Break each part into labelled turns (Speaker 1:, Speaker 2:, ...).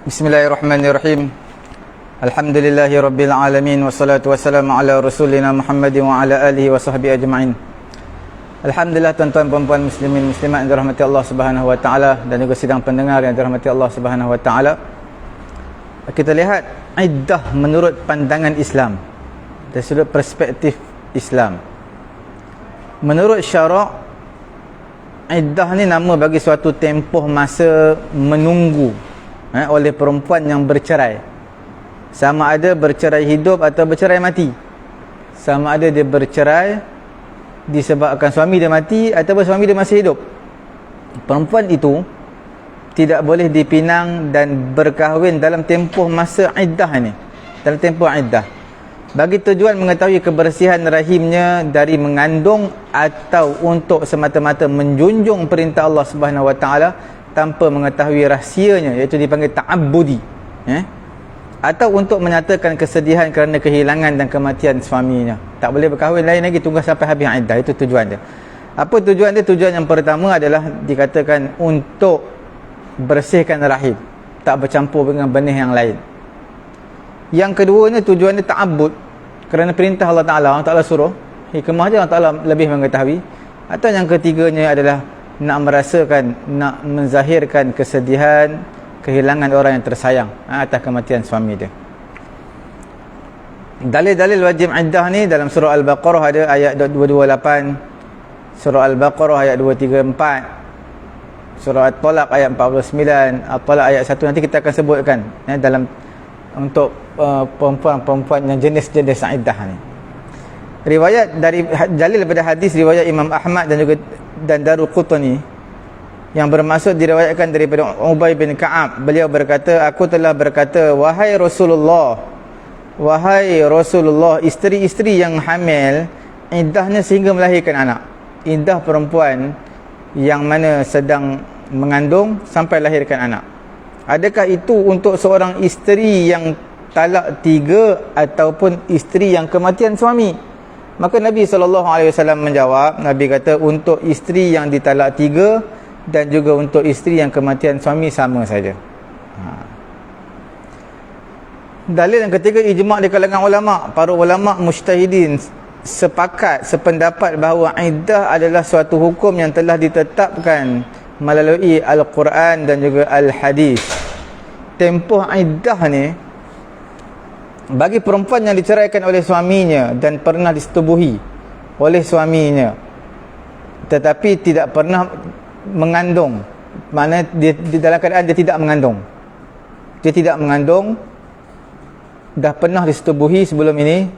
Speaker 1: Bismillahirrahmanirrahim. Alhamdulillahi rabbil alamin, wassalatu wassalamu ala rasulina Muhammadin wa ala alihi wa sahbihi ajma'in. Alhamdulillah, tuan-tuan puan-puan muslimin muslimat yang dirahmati Allah Subhanahu wa taala dan juga sidang pendengar yang dirahmati Allah Subhanahu wa taala. Kita lihat iddah menurut pandangan Islam, dari sudut perspektif Islam. Menurut syarak, iddah ni nama bagi suatu tempoh masa menunggu oleh perempuan yang bercerai, sama ada bercerai hidup atau bercerai mati. Sama ada dia bercerai disebabkan suami dia mati ataupun suami dia masih hidup. Perempuan itu tidak boleh dipinang dan berkahwin dalam tempoh masa iddah ni, dalam tempoh iddah, bagi tujuan mengetahui kebersihan rahimnya dari mengandung atau untuk semata-mata menjunjung perintah Allah Subhanahu wa taala tanpa mengetahui rahsianya, iaitu dipanggil ta'abbudi, atau untuk menyatakan kesedihan kerana kehilangan dan kematian suaminya. Tak boleh berkahwin lain lagi, tunggu sampai habis iddah. Itu tujuan dia. Apa tujuan dia? Tujuan yang pertama adalah dikatakan untuk bersihkan rahim, tak bercampur dengan benih yang lain. Yang keduanya, tujuan dia ta'abbud, kerana perintah Allah Ta'ala. Allah Ta'ala suruh, hikmah dia Allah Ta'ala lebih mengetahui. Atau yang ketiganya adalah nak merasakan, nak menzahirkan kesedihan, kehilangan orang yang tersayang atas kematian suami dia. Dalil-dalil wajib iddah ni dalam surah Al-Baqarah ada ayat 228, surah Al-Baqarah ayat 234, surah At-Talaq ayat 49, At-Talaq ayat 1. Nanti kita akan sebutkan dalam untuk perempuan-perempuan yang jenis-jenis iddah ni. Riwayat dari dalil daripada hadis riwayat Imam Ahmad dan Daruqutni yang bermaksud diriwayatkan daripada Ubay bin Ka'ab. Beliau berkata, aku telah berkata, wahai Rasulullah, isteri-isteri yang hamil iddahnya sehingga melahirkan anak. Iddah perempuan yang mana sedang mengandung sampai lahirkan anak, adakah itu untuk seorang isteri yang talak 3 ataupun isteri yang kematian suami? Maka Nabi SAW menjawab, Nabi kata untuk isteri yang ditalak 3 dan juga untuk isteri yang kematian suami sama saja. Dalil yang ketiga, ijma' di kalangan ulama'. Para ulama' mujtahidin sependapat bahawa iddah adalah suatu hukum yang telah ditetapkan melalui Al-Quran dan juga Al-Hadis. Tempoh iddah ni bagi perempuan yang diceraikan oleh suaminya dan pernah disetubuhi oleh suaminya tetapi tidak pernah mengandung, maknanya dia dalam keadaan dia tidak mengandung, dah pernah disetubuhi sebelum ini,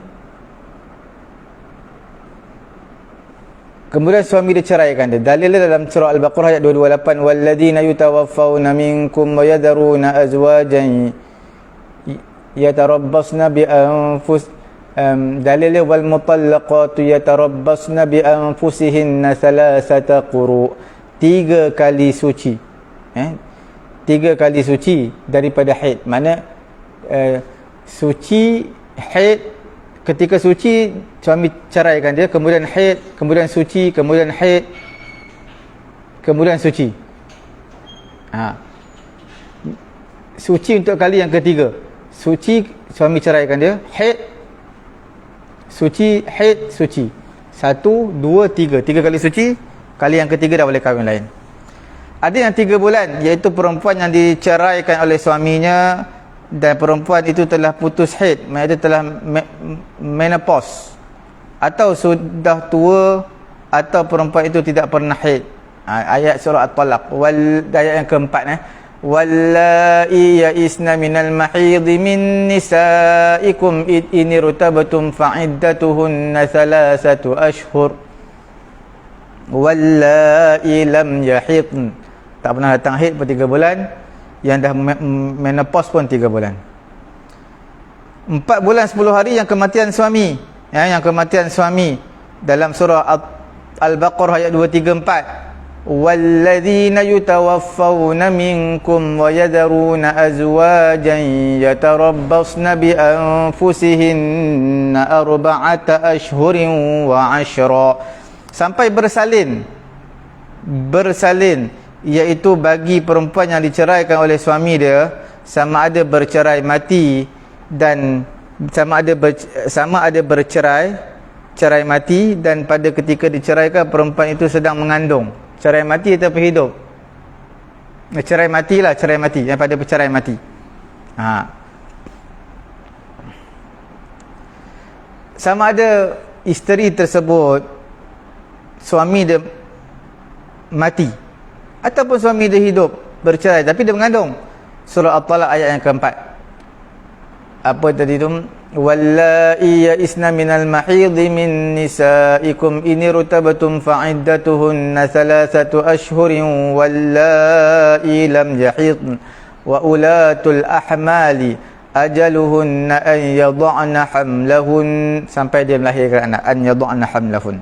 Speaker 1: kemudian suami dia ceraikan dia. Dalilnya dalam surah Al-Baqarah ayat 228, walladzina yutawaffawna minkum wa yadharuna azwajan yatarabbasna bi anfus dalilnya wal mutallaqatu yatarabbasna bi anfusihinna thalathata quru, 3 kali suci, 3 kali suci daripada haid. Mana suci, haid, ketika suci suami ceraikan dia, kemudian haid, kemudian suci, kemudian haid, kemudian suci. Suci untuk kali yang ketiga. Suci, suami ceraikan dia, haid, suci, haid, suci. 1, 2, 3. 3 kali suci, kali yang ketiga dah boleh kahwin lain. Ada yang 3 bulan, iaitu perempuan yang diceraikan oleh suaminya dan perempuan itu telah putus haid, maksudnya telah menopause, atau sudah tua, atau perempuan itu tidak pernah haid. Ayat surah At-Talaq, ayat yang keempat, wallai ya'isna minal mahidhi min nisaikum in irtabtum fa'iddatuhunna 3 ashhur wallai lam yahidn, tak pernah datang haid pun 3 bulan, yang dah menopause pun 3 bulan. 4 bulan 10 hari yang kematian suami, yang kematian suami dalam surah Al-Baqarah ayat 234, walladzina yutawaffawna minkum wa yadharuna azwajan yatarabbasna bi anfusihinna 4 ashhurin wa 'ashra, sampai bersalin, iaitu bagi perempuan yang diceraikan oleh suami dia sama ada bercerai mati dan sama ada cerai mati, dan pada ketika diceraikan perempuan itu sedang mengandung. Cerai mati atau hidup? Cerai mati yang pada bercerai mati. Sama ada isteri tersebut suami dia mati ataupun suami dia hidup bercerai tapi dia mengandung. Surah At-Talaq ayat yang keempat. Apa tadi tu? Wallai ya'isna minal mahidhi min nisaikum in irtabtum fa'iddatuhunna thalathatu ashhurin wallai lam yahidn wa ulatul ahmali ajaluhunna an yad'ana hamlahun, sampai dia melahirkan anak, an yad'ana hamlahun.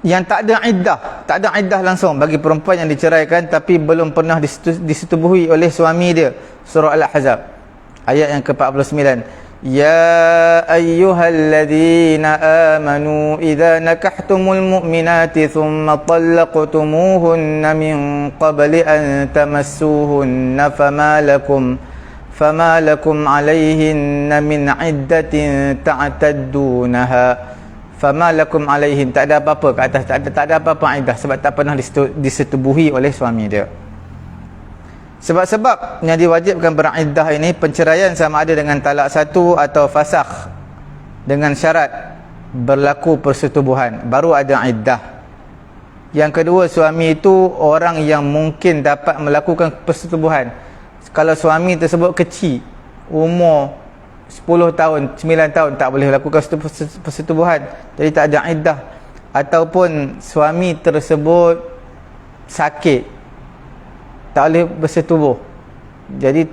Speaker 1: Yang tak ada iddah langsung bagi perempuan yang diceraikan tapi belum pernah disetubuhi oleh suami dia. Surah Al-Ahzab ayat yang ke-49. Ya ayyuhalladzina amanu idza nakahtumul mu'minati thumma talaqtumuhunna min qabli an tamassuhunna fama lakum alaihinna min iddatin ta'taddunaha. Fama lakum alaihin, tak ada apa-apa kat atas, tak ada apa-apa iddah sebab tak pernah disetubuhi oleh suami dia. Sebab-sebab yang diwajibkan beriddah ini, penceraian sama ada dengan talak satu atau fasakh, dengan syarat berlaku persetubuhan baru ada iddah. Yang kedua, suami itu orang yang mungkin dapat melakukan persetubuhan. Kalau suami tersebut kecil, umur 10 tahun, 9 tahun, tak boleh lakukan persetubuhan, jadi tak ada iddah. Ataupun suami tersebut sakit, tak boleh bersetubuh, jadi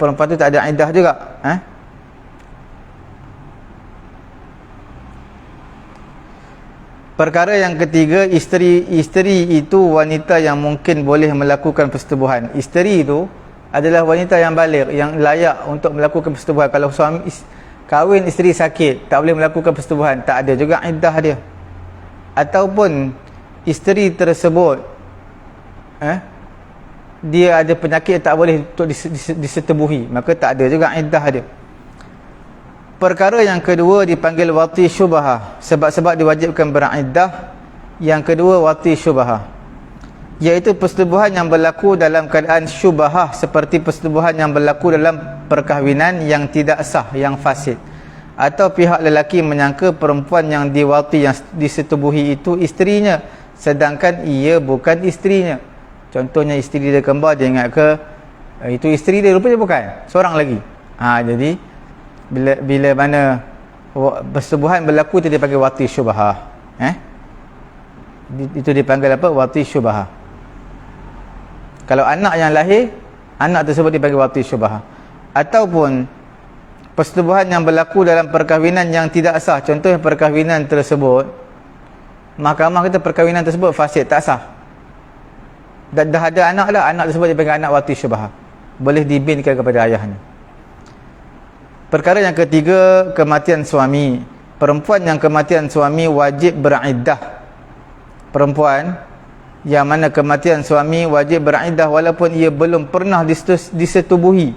Speaker 1: perempuan tu tak ada iddah juga. Perkara yang ketiga, isteri itu wanita yang mungkin boleh melakukan persetubuhan. Isteri itu adalah wanita yang baligh, yang layak untuk melakukan persetubuhan. Kalau suami kahwin, isteri sakit, tak boleh melakukan persetubuhan, tak ada juga iddah dia. Ataupun isteri tersebut dia ada penyakit tak boleh untuk disetubuhi, maka tak ada juga iddah dia. Perkara yang kedua dipanggil wati syubhah, sebab diwajibkan beriddah. Yang kedua wati syubhah, iaitu persetubuhan yang berlaku dalam keadaan syubhah, seperti persetubuhan yang berlaku dalam perkahwinan yang tidak sah, yang fasid, atau pihak lelaki menyangka perempuan yang diwati, yang disetubuhi itu isterinya, sedangkan ia bukan isterinya. Contohnya isteri dia kembar, dia ingat ke itu isteri dia, rupanya bukan, seorang lagi. Jadi bila mana persetubuhan berlaku, itu dipanggil wati syubhah. Itu dipanggil apa? Wati syubhah. Kalau anak yang lahir, anak tersebut dipanggil wati syubhah. Ataupun persetubuhan yang berlaku dalam perkahwinan yang tidak sah. Contohnya perkahwinan tersebut, mahkamah kata perkahwinan tersebut fasid, tak sah. Dah ada anak dah, anak tersebut dipanggil anak wati syubhah, boleh dibinkan kepada ayahnya. Perkara yang ketiga, kematian suami. Perempuan yang kematian suami wajib beriddah. Perempuan yang mana kematian suami wajib beriddah walaupun ia belum pernah disetubuhi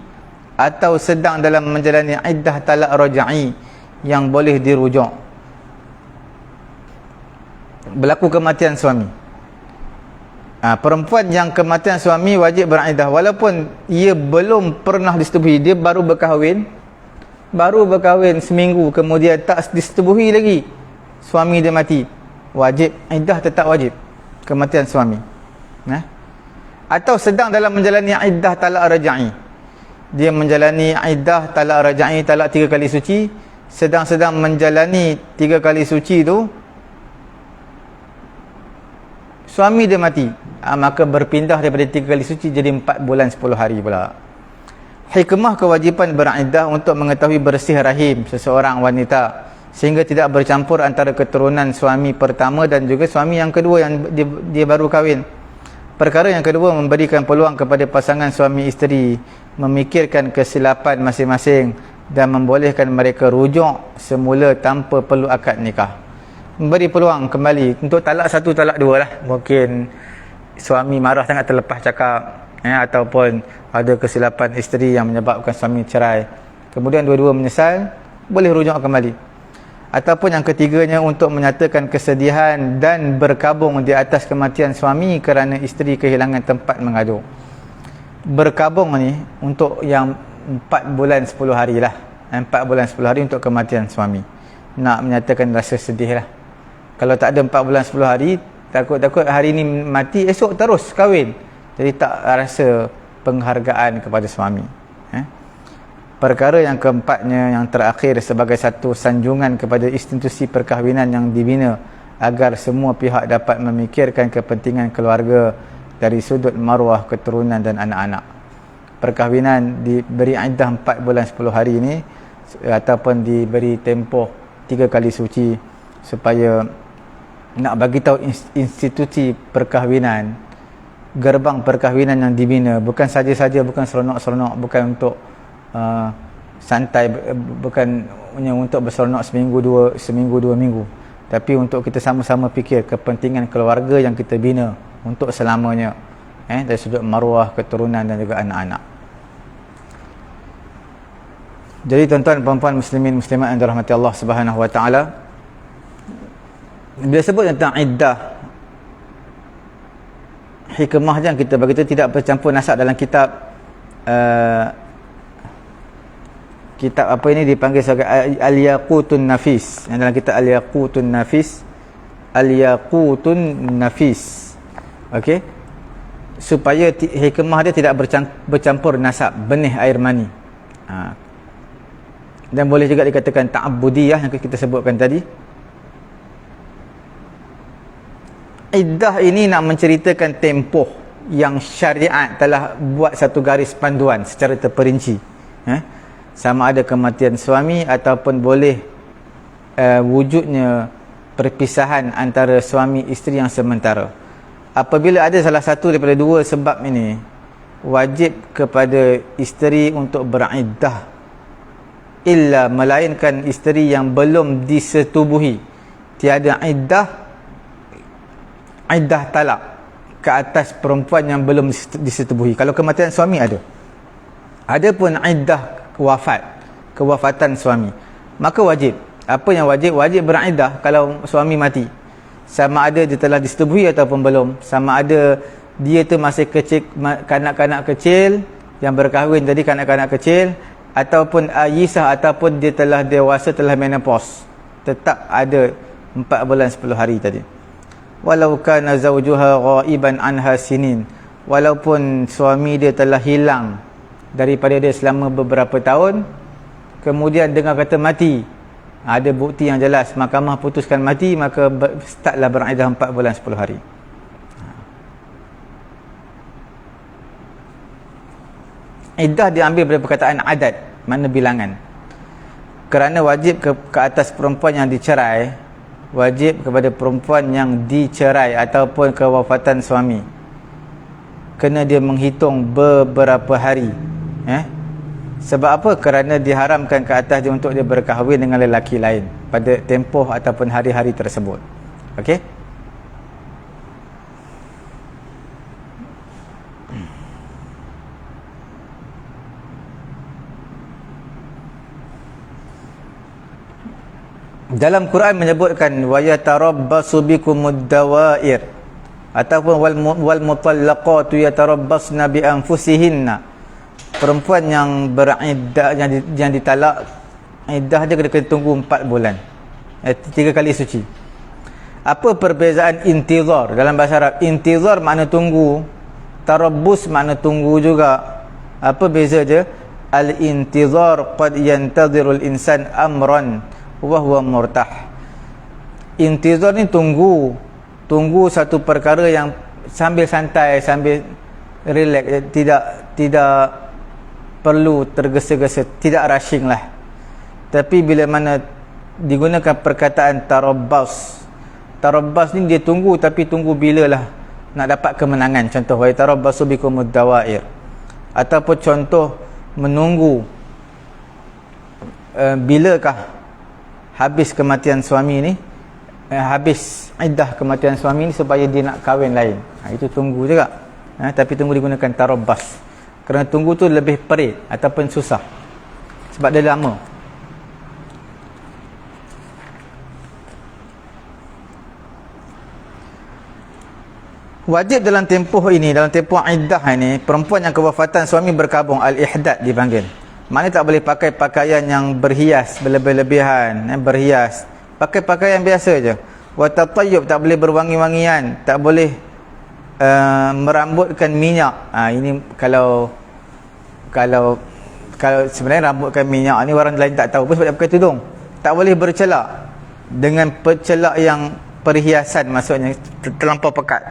Speaker 1: atau sedang dalam menjalani iddah talak raj'i yang boleh dirujuk. Berlaku kematian suami. Perempuan yang kematian suami wajib beriddah walaupun ia belum pernah disetubuhi, dia baru berkahwin seminggu, kemudian tak disetubuhi lagi, suami dia mati, wajib iddah, tetap wajib kematian suami. Atau sedang dalam menjalani iddah talak raj'i, dia menjalani iddah talak raj'i, talak 3 kali suci, sedang menjalani 3 kali suci tu suami dia mati, maka berpindah daripada 3 kali suci jadi 4 bulan 10 hari pula. Hikmah kewajipan beriddah untuk mengetahui bersih rahim seseorang wanita, sehingga tidak bercampur antara keturunan suami pertama dan juga suami yang kedua yang dia baru kahwin. Perkara yang kedua, memberikan peluang kepada pasangan suami isteri memikirkan kesilapan masing-masing dan membolehkan mereka rujuk semula tanpa perlu akad nikah. Memberi peluang kembali untuk talak 1, talak 2 lah. Mungkin suami marah sangat, terlepas cakap, ataupun ada kesilapan isteri yang menyebabkan suami cerai, kemudian dua-dua menyesal, boleh rujuk kembali. Ataupun yang ketiganya, untuk menyatakan kesedihan dan berkabung di atas kematian suami kerana isteri kehilangan tempat mengadu. Berkabung ni untuk yang 4 bulan 10 hari lah. 4 bulan 10 hari untuk kematian suami, nak menyatakan rasa sedih lah. Kalau tak ada 4 bulan 10 hari, takut-takut hari ni mati, esok terus kahwin, jadi tak rasa penghargaan kepada suami. Perkara yang keempatnya, yang terakhir, sebagai satu sanjungan kepada institusi perkahwinan yang dibina agar semua pihak dapat memikirkan kepentingan keluarga dari sudut maruah keturunan dan anak-anak. Perkahwinan diberi iddah 4 bulan 10 hari ini, ataupun diberi tempoh 3 kali suci, supaya nak bagi tahu institusi perkahwinan, gerbang perkahwinan yang dibina bukan saja-saja, bukan seronok-seronok, bukan untuk santai, bukan hanya untuk berseronok seminggu dua minggu, tapi untuk kita sama-sama fikir kepentingan keluarga yang kita bina untuk selamanya, dari sudut maruah keturunan dan juga anak-anak. Jadi tuan-tuan puan-puan muslimin muslimat yang dirahmati Allah Subhanahu wa taala, bila sebut tentang iddah, hikmah yang kita bagi tu tidak bercampur nasab dalam kitab kitab apa ini dipanggil sebagai Al-Yaqutun Nafis. Yang dalam kitab Al-Yaqutun Nafis, Al-Yaqutun Nafis, okey, supaya hikmah dia tidak bercampur nasab, benih air mani. Dan boleh juga dikatakan ta'abbudiyah yang kita sebutkan tadi. Iddah ini nak menceritakan tempoh yang syariat telah buat satu garis panduan secara terperinci, sama ada kematian suami ataupun boleh wujudnya perpisahan antara suami isteri yang sementara. Apabila ada salah satu daripada dua sebab ini, wajib kepada isteri untuk beriddah, illa melainkan isteri yang belum disetubuhi. Tiada iddah talak ke atas perempuan yang belum disetubuhi. Kalau kematian suami ada. Adapun iddah kewafatan suami, maka wajib. Apa yang wajib? Wajib beriddah kalau suami mati, sama ada dia telah disetubuhi ataupun belum, sama ada dia tu masih kecil, kanak-kanak kecil yang berkahwin tadi, kanak-kanak kecil, ataupun ayisah, ataupun dia telah dewasa, telah menopause, tetap ada 4 bulan 10 hari tadi. Walau kana zawjuha ghaiban anha sinin, walaupun suami dia telah hilang daripada dia selama beberapa tahun, kemudian dengar kata mati, ada bukti yang jelas, mahkamah putuskan mati, maka startlah beriddah 4 bulan 10 hari. Iddah diambil dari perkataan adad, makna bilangan. Kerana wajib ke atas perempuan yang dicerai, wajib kepada perempuan yang dicerai ataupun kewafatan suami, kena dia menghitung beberapa hari. Sebab apa? Kerana diharamkan ke atas dia untuk dia berkahwin dengan lelaki lain pada tempoh ataupun hari-hari tersebut. Okey? Dalam Quran menyebutkan wa yatarabbasu bikumud dawair, ataupun wal mutallaqatu yatarabbasna bi anfusihinna. Perempuan yang beriddah, yang ditalak, iddah dia kena tunggu 4 bulan, 3 kali suci. Apa perbezaan intizar dalam bahasa Arab? Intizar makna tunggu, tarabbus makna tunggu juga. Apa beza dia? Al-intizar qad yantazirul insan amran wa huwa murtah. Intizar ni tunggu satu perkara yang sambil santai, sambil relax, tidak perlu tergesa-gesa, tidak rushing lah. Tapi bila mana digunakan perkataan tarabbas ni dia tunggu, tapi tunggu bila lah nak dapat kemenangan. Contoh wa tarabbasu bikumud dawair, ataupun contoh menunggu bilakah habis kematian suami ni, habis iddah kematian suami ni supaya dia nak kahwin lain. Itu tunggu juga. Tapi tunggu digunakan tarabbas. Kerana tunggu tu lebih perit ataupun susah. Sebab dia lama. Wajib dalam tempoh ini, dalam tempoh iddah ini, perempuan yang kewafatan suami berkabung, al-ihdad dipanggil. Maknanya tak boleh pakai pakaian yang berhias, berlebih-lebihan, berhias. Pakai pakaian biasa je. Wa tatayyub, tak boleh berwangi-wangian, tak boleh merambutkan minyak. Ini kalau sebenarnya rambutkan minyak ni orang lain tak tahu pun sebab dia pakai tudung. Tak boleh bercelak dengan percelak yang perhiasan, maksudnya terlampau pekat.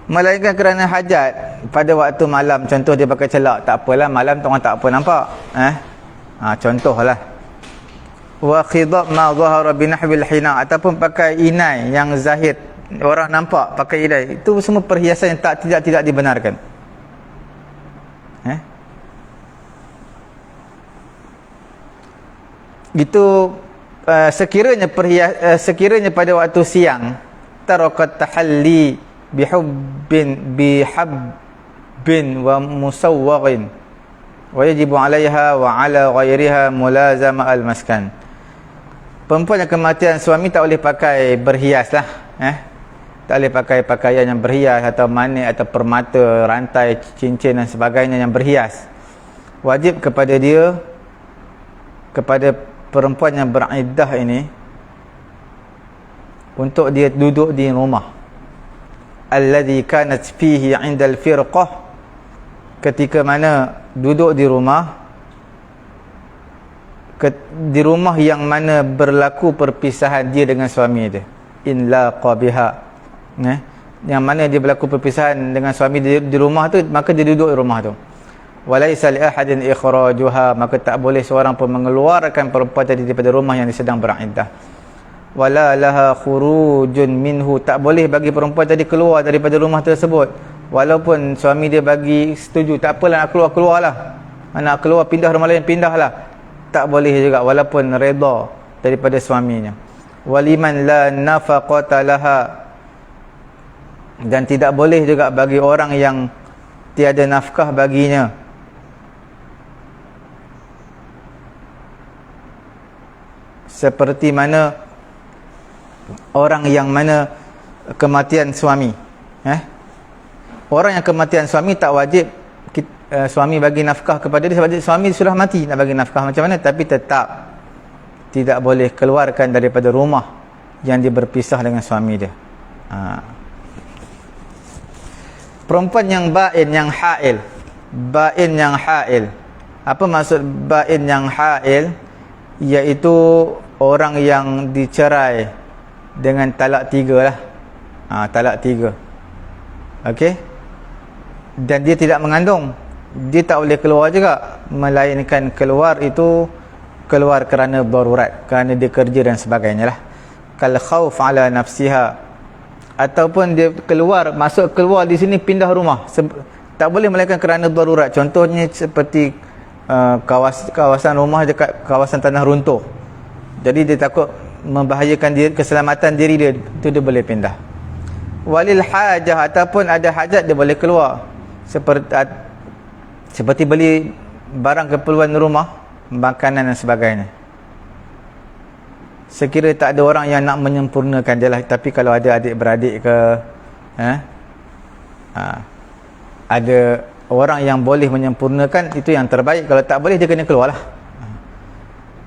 Speaker 1: Melainkan kerana hajat pada waktu malam, contoh dia pakai celak, tak apalah, malam tu orang tak apa nampak. Contohlah. Wa khidab ma zahara bi nahwil hina, ataupun pakai inai yang zahir, orang nampak pakai inai. Itu semua perhiasan yang tidak dibenarkan. Itu sekiranya pada waktu siang tarakat tahalli bihabbin wa musawwaghin wa yajibu 'alayha wa 'ala ghairiha mulazama al-maskan. Perempuan yang kematian suami tak boleh pakai berhias lah. Tak boleh pakai pakaian yang berhias atau manik atau permata, rantai, cincin dan sebagainya yang berhias. Wajib kepada dia, kepada perempuan yang beriddah ini, untuk dia duduk di rumah. Alladhi kanat fihi 'inda al-firqah, ketika mana duduk di rumah, di rumah yang mana berlaku perpisahan dia dengan suami dia. In laqa biha, yang mana dia berlaku perpisahan dengan suami dia di rumah tu, maka dia duduk di rumah tu. Walaysa li ahadin ikhrajuha, maka tak boleh seorang pun mengeluarkan perempuan tadi daripada rumah yang sedang beriddah. Wala laha khurujun minhu, tak boleh bagi perempuan tadi keluar daripada rumah tersebut walaupun suami dia bagi setuju. Tak apalah, nak keluarlah, nak keluar pindah rumah lain, pindahlah. Tak boleh juga walaupun redha daripada suaminya. Waliman la nafaqata laha, dan tidak boleh juga bagi orang yang tiada nafkah baginya. Seperti mana orang yang mana kematian suami, orang yang kematian suami tak wajib suami bagi nafkah kepada dia, sebab suami sudah mati, nak bagi nafkah macam mana, tapi tetap tidak boleh keluarkan daripada rumah yang dia berpisah dengan suami dia. Perempuan yang bain, yang hail. Bain yang hail, apa maksud bain yang hail? Iaitu orang yang dicerai dengan talak 3 lah. Talak 3. Okey. Dan dia tidak mengandung, dia tak boleh keluar juga, melainkan keluar itu keluar kerana darurat, kerana dia kerja dan sebagainya lah. Kal khauf ala nafsiha, ataupun dia masuk keluar di sini pindah rumah, tak boleh melainkan kerana darurat. Contohnya seperti kawasan rumah dekat kawasan tanah runtuh, jadi dia takut membahayakan diri, keselamatan diri dia, itu dia boleh pindah. Walil hajah, ataupun ada hajat dia boleh keluar, seperti beli barang keperluan rumah, makanan dan sebagainya. Sekira tak ada orang yang nak menyempurnakan dia lah. Tapi kalau ada adik-beradik ke, ada orang yang boleh menyempurnakan, itu yang terbaik. Kalau tak boleh, dia kena keluar lah.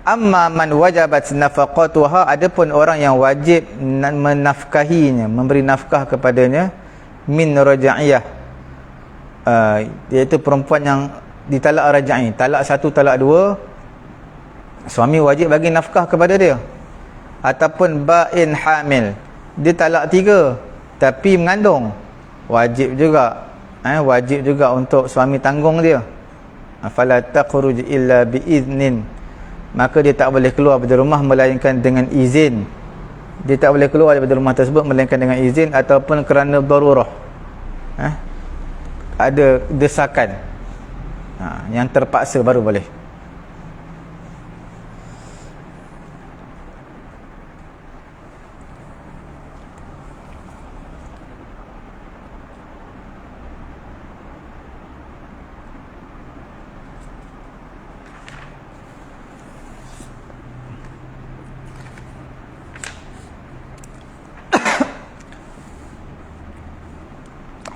Speaker 1: Amma man wajabat nafaqatuha, adapun orang yang wajib menafkahinya, memberi nafkah kepadanya, min raja'iyah, iaitu perempuan yang ditalak raja'i, talak 1, talak 2, suami wajib bagi nafkah kepada dia. Ataupun bain hamil, dia talak 3 tapi mengandung, wajib juga, wajib juga untuk suami tanggung dia. Fala takhruj illa biiznin, maka dia tak boleh keluar dari rumah melainkan dengan izin. Dia tak boleh keluar daripada rumah tersebut melainkan dengan izin, ataupun kerana darurah, ada desakan, yang terpaksa baru boleh.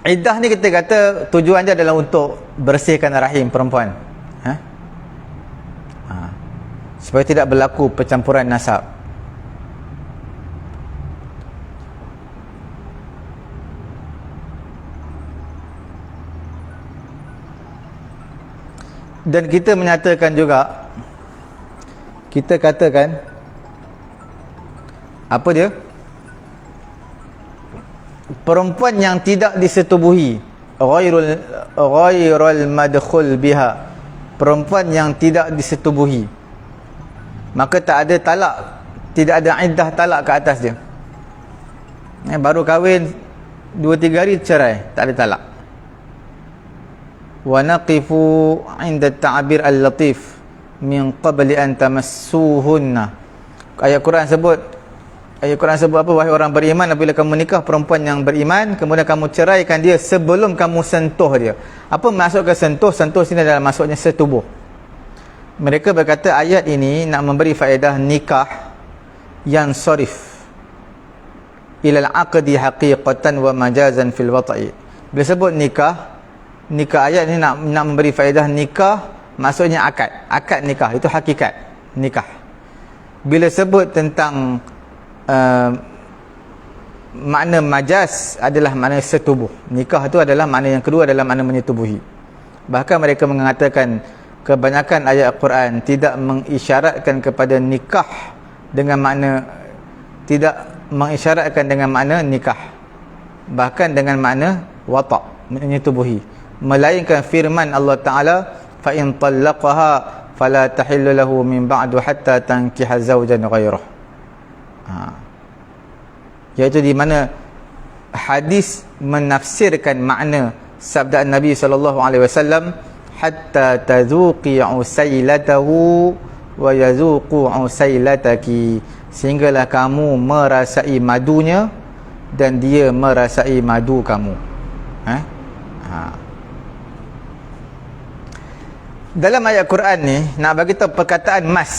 Speaker 1: iddah ni kita kata tujuan dia adalah untuk bersihkan rahim perempuan, supaya tidak berlaku percampuran nasab. Dan kita menyatakan juga, kita katakan apa dia, perempuan yang tidak disetubuhi, ghairul madkhul biha, perempuan yang tidak disetubuhi, maka tak ada talak, tidak ada iddah talak ke atas dia. Baru kahwin 2-3 hari cerai, tak ada talak. Wa naqifu 'inda at-ta'bir al-latif min qabli an tamassuhunna. Ayat Quran sebut apa? Wahai orang beriman, apabila kamu menikah perempuan yang beriman, kemudian kamu ceraikan dia sebelum kamu sentuh dia. Apa maksudnya sentuh? Sentuh sini adalah maksudnya setubuh. Mereka berkata ayat ini nak memberi faedah nikah yang sarif ilal aqdi haqiqatan wa majazan fil wata'i. Bila sebut nikah ayat ini nak memberi faedah nikah, maksudnya akad nikah, itu hakikat nikah. Bila sebut tentang makna majaz, adalah makna setubuh. Nikah itu adalah makna yang kedua, adalah makna menyetubuhi. Bahkan mereka mengatakan kebanyakan ayat Al-Quran tidak mengisyaratkan kepada nikah dengan makna, tidak mengisyaratkan dengan makna nikah, bahkan dengan makna wata', menyetubuhi, melainkan firman Allah Ta'ala, fa in talaqaha fala tahillu lahu min ba'du hatta tankiha zawjan ghairah. Iaitu di mana hadis menafsirkan makna sabda Nabi SAW, hatta tadzuqi usailatahu wa yazuqu usailataki, sehinggalah kamu merasai madunya dan dia merasai madu kamu. Dalam ayat Quran ni nak bagi tahu perkataan mas,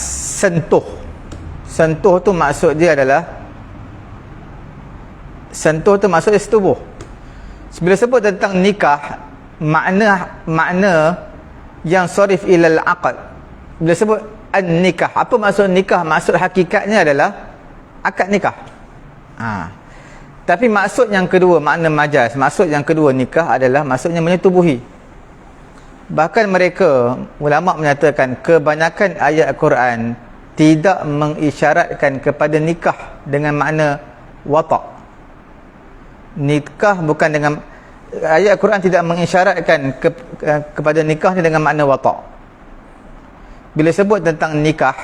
Speaker 1: sentuh tu maksud dia adalah, sentuh tu maksud dia setubuh. Bila sebut tentang nikah, makna yang sarif ilal aqd, bila sebut an-nikah, apa maksud nikah? Maksud hakikatnya adalah akad nikah. Tapi maksud yang kedua, makna majaz, maksud yang kedua nikah adalah maksudnya menyetubuhi. Bahkan mereka, ulama menyatakan kebanyakan ayat Al-Quran tidak mengisyaratkan kepada nikah dengan makna wata'. Nikah bukan dengan, ayat Al-Quran tidak mengisyaratkan kepada nikah dengan makna wata'. Bila sebut tentang nikah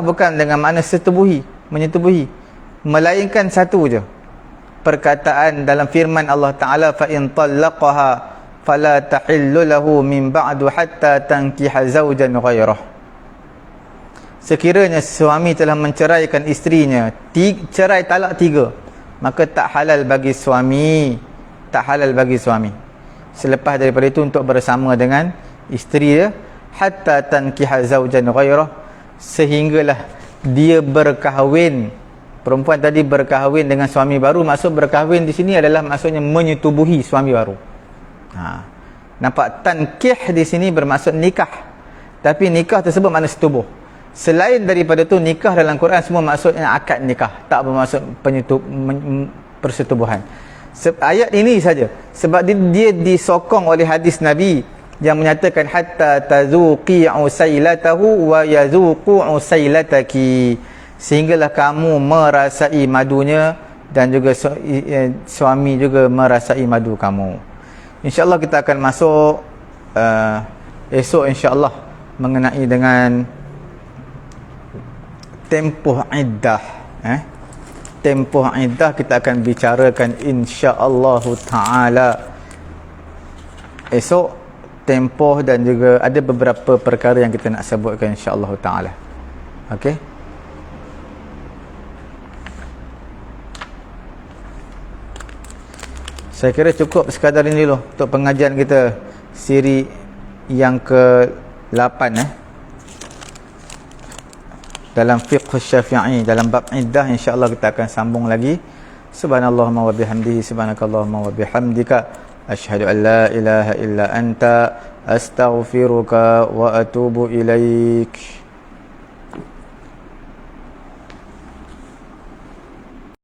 Speaker 1: bukan dengan makna setubuhi, menyetubuhi, melainkan satu je, perkataan dalam firman Allah Ta'ala, fa in talaqaha fala tahillu lahu min ba'du hatta tankiha zawjan ghairah. Sekiranya suami telah menceraikan isterinya, cerai talak 3, maka tak halal bagi suami, selepas daripada itu untuk bersama dengan isteri dia, hatta tankiha zawjan ghairah, sehinggalah dia berkahwin. Perempuan tadi berkahwin dengan suami baru. Maksud berkahwin di sini adalah maksudnya menyetubuhi suami baru. Nampak, tankih di sini bermaksud nikah, tapi nikah tersebut makna setubuh. Selain daripada tu, nikah dalam Quran semua maksudnya akad nikah, tak bermaksud persetubuhan. Ayat ini saja, sebab dia disokong oleh hadis Nabi yang menyatakan hatta tazuqi usailatahu wa yazuqu usailataki, sehinggalah kamu merasai madunya dan juga suami juga merasai madu kamu. InsyaAllah kita akan masuk esok insyaAllah mengenai dengan tempoh iddah. Tempoh iddah kita akan bicarakan insyaAllah ta'ala esok, tempoh, dan juga ada beberapa perkara yang kita nak sebutkan insyaAllah ta'ala. Okey. Saya kira cukup sekadar ini dulu untuk pengajian kita siri yang ke-8 dalam fiqh Syafi'i, dalam bab iddah. InsyaAllah kita akan sambung lagi Subhanallahumma wa bihamdihi, subhanakallahumma wa bihamdika, asyhadu an la ilaha illa anta, astaghfiruka wa atubu ilaik.